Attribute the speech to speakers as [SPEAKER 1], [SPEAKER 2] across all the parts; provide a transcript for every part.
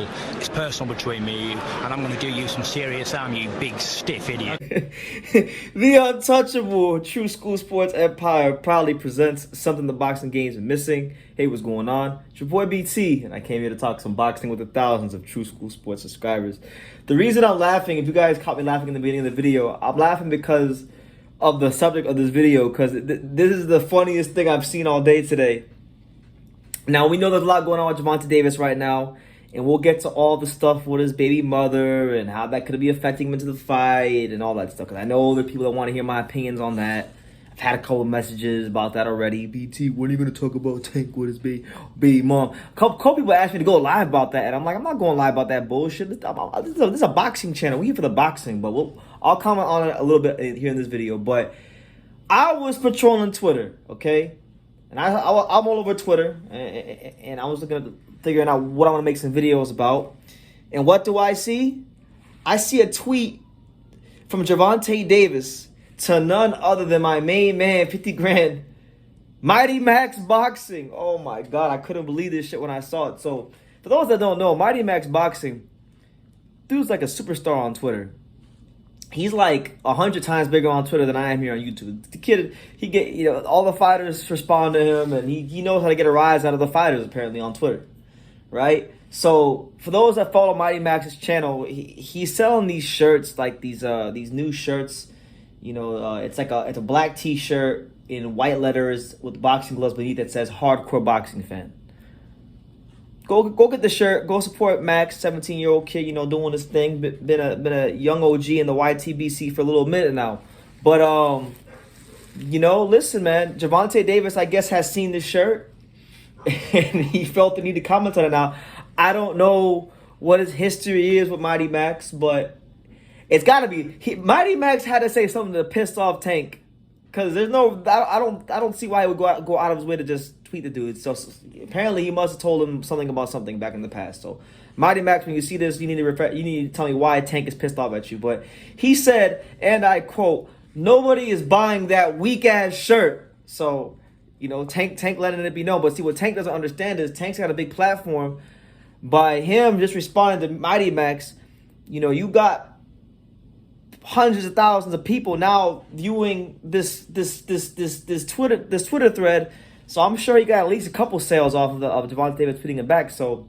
[SPEAKER 1] It's personal between me and you, and I'm going to do you some serious harm, you big stiff idiot.
[SPEAKER 2] The untouchable True School Sports Empire proudly presents something the boxing games are missing. Hey, what's going on? It's your boy BT, and I came here to talk some boxing with the thousands of True School Sports subscribers. The reason I'm laughing, if you guys caught me laughing in the beginning of the video, I'm laughing because of the subject of this video, because this is the funniest thing I've seen all day today. Now, we know there's a lot going on with Gervonta Davis right now, and we'll get to all the stuff with his baby mother and how that could be affecting him into the fight and all that stuff. Because I know there are people that want to hear my opinions on that. I've had a couple of messages about that already. BT, when are you going to talk about Tank with his baby mom? A couple people asked me to go live about that, and I'm like, I'm not going live about that bullshit. This is a boxing channel. We're here for the boxing, but I'll comment on it a little bit here in this video. But I was patrolling Twitter, okay? And I'm all over Twitter, and I was looking at figuring out what I want to make some videos about. And what do I see? I see a tweet from Gervonta Davis to none other than my main man, 50 grand, Mightymax Boxing. Oh my God, I couldn't believe this shit when I saw it. So for those that don't know, Mightymax Boxing, dude's like a superstar on Twitter. He's like 100 times bigger on Twitter than I am here on YouTube. The kid, he get all the fighters respond to him, and he knows how to get a rise out of the fighters apparently on Twitter, right? So for those that follow Mightymax's channel, he's selling these shirts, like these new shirts. It's a black T-shirt in white letters with boxing gloves beneath that says "Hardcore Boxing Fan." Go get the shirt. Go support Max, 17-year-old kid, doing his thing. Been a young OG in the YTBC for a little minute now. But listen, man, Gervonta Davis, I guess, has seen this shirt, and he felt the need to comment on it. Now, I don't know what his history is with Mightymax, but it's got to be. Mightymax had to say something to piss off Tank, because there's no. I don't see why he would go out of his way to just tweet the dude. So apparently he must have told him something about something back in the past. So Mightymax, when you see this, you need to tell me why Tank is pissed off at you. But he said, and I quote, "Nobody is buying that weak ass shirt." So Tank letting it be known. But see, what Tank doesn't understand is Tank's got a big platform. By him just responding to Mightymax, you got hundreds of thousands of people now viewing this Twitter thread. So I'm sure he got at least a couple sales off of Gervonta Davis tweeting it back. So,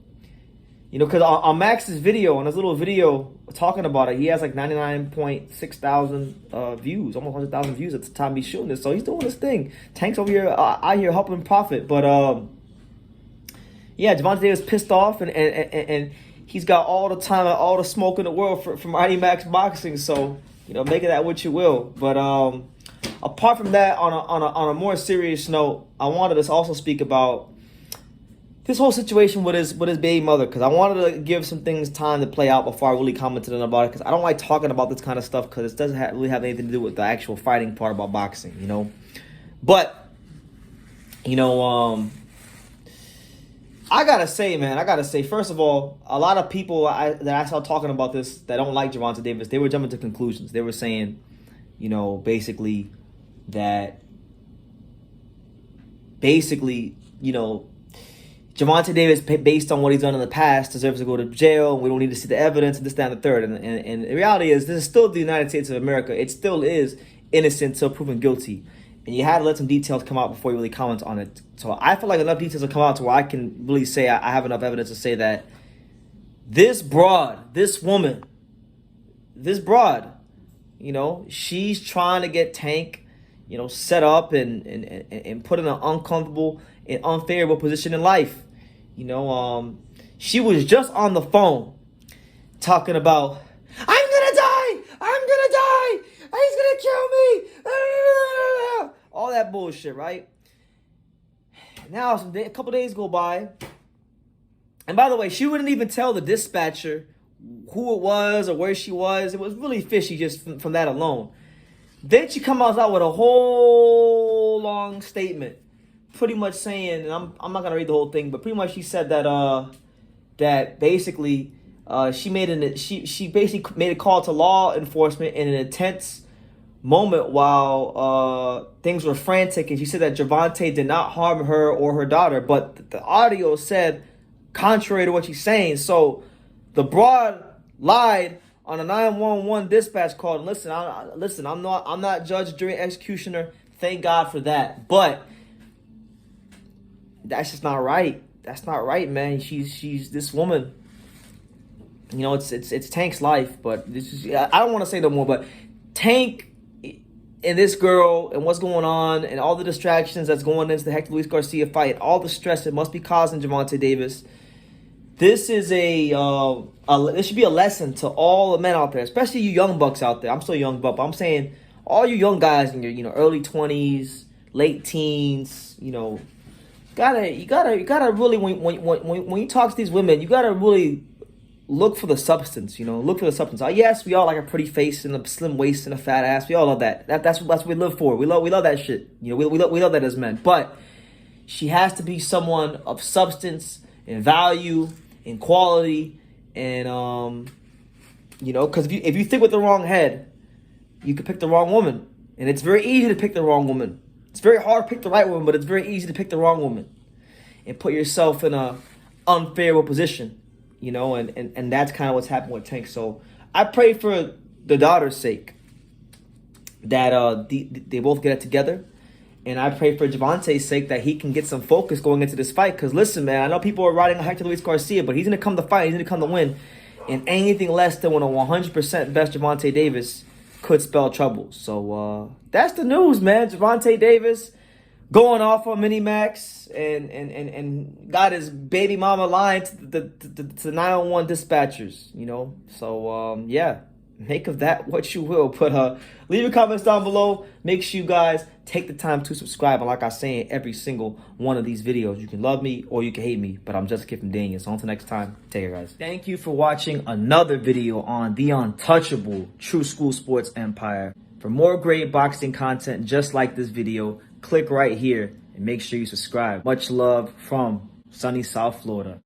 [SPEAKER 2] because on Max's video, on his little video talking about it, he has like 99.6 thousand views, almost 100,000 views at the time he's shooting this. So he's doing his thing. Tank's over here out here helping profit. But yeah, Gervonta Davis pissed off, and he's got all the time and all the smoke in the world for Mightymax Boxing. So make of that what you will. But apart from that, on a more serious note, I wanted to also speak about this whole situation with his baby mother, because I wanted to give some things time to play out before I really commented on about it, because I don't like talking about this kind of stuff because it doesn't really have anything to do with the actual fighting part about boxing, But I gotta say, first of all, a lot of people that I saw talking about this that don't like Gervonta Davis, they were jumping to conclusions. They were saying, basically that Gervonta Davis, based on what he's done in the past, deserves to go to jail, and we don't need to see the evidence, and this, that, and the third. And the reality is, this is still the United States of America. It still is innocent until proven guilty. And you had to let some details come out before you really comment on it. So I feel like enough details have come out to where I can really say I have enough evidence to say that this woman, she's trying to get Tank, set up and put in an uncomfortable and unfavorable position in life. She was just on the phone talking about, I'm gonna die, he's gonna kill me, all that bullshit, right? Now, a couple days go by, and by the way, she wouldn't even tell the dispatcher who it was or where she was. It was really fishy just from that alone. Then she comes out with a whole long statement, pretty much saying, and I'm not gonna read the whole thing, but pretty much she said that basically she basically made a call to law enforcement in an intense moment while things were frantic, and she said that Gervonta did not harm her or her daughter, but the audio said contrary to what she's saying. So The broad lied on a 911 dispatch call. And listen, I'm not judge, jury, executioner. Thank God for that. But that's just not right. That's not right, man. She's this woman. You know, it's Tank's life, but this is, I don't want to say no more. But Tank and this girl and what's going on and all the distractions that's going into the Hector Luis Garcia fight, all the stress it must be causing Gervonta Davis. This is this should be a lesson to all the men out there, especially you young bucks out there. I'm still a young buck, but I'm saying all you young guys in your early 20s, late teens, you gotta really when you talk to these women, you gotta really look for the substance. Look for the substance. Yes, we all like a pretty face and a slim waist and a fat ass. We all love that. That's what we live for. We love that shit. We love that as men. But she has to be someone of substance and value and quality, and because if you think with the wrong head, you could pick the wrong woman, and it's very easy to pick the wrong woman. It's very hard to pick the right woman, but it's very easy to pick the wrong woman and put yourself in a unfavorable position, and that's kind of what's happened with Tank. So I pray for the daughter's sake that they both get it together. And I pray for Gervonta's sake that he can get some focus going into this fight. Because listen, man, I know people are riding on Hector Luis Garcia, but he's going to come to fight. He's going to come to win. And anything less than when a 100% best Gervonta Davis could spell trouble. So that's the news, man. Gervonta Davis going off on Mightymax and got his baby mama lying to the 911 dispatchers, So, yeah. Make of that what you will. But leave your comments down below. Make sure you guys take the time to subscribe. And like I say in every single one of these videos, you can love me or you can hate me, but I'm just a kid from Daniel. So until next time, take care, guys. Thank you for watching another video on the untouchable True School Sports Empire. For more great boxing content just like this video, click right here and make sure you subscribe. Much love from sunny South Florida.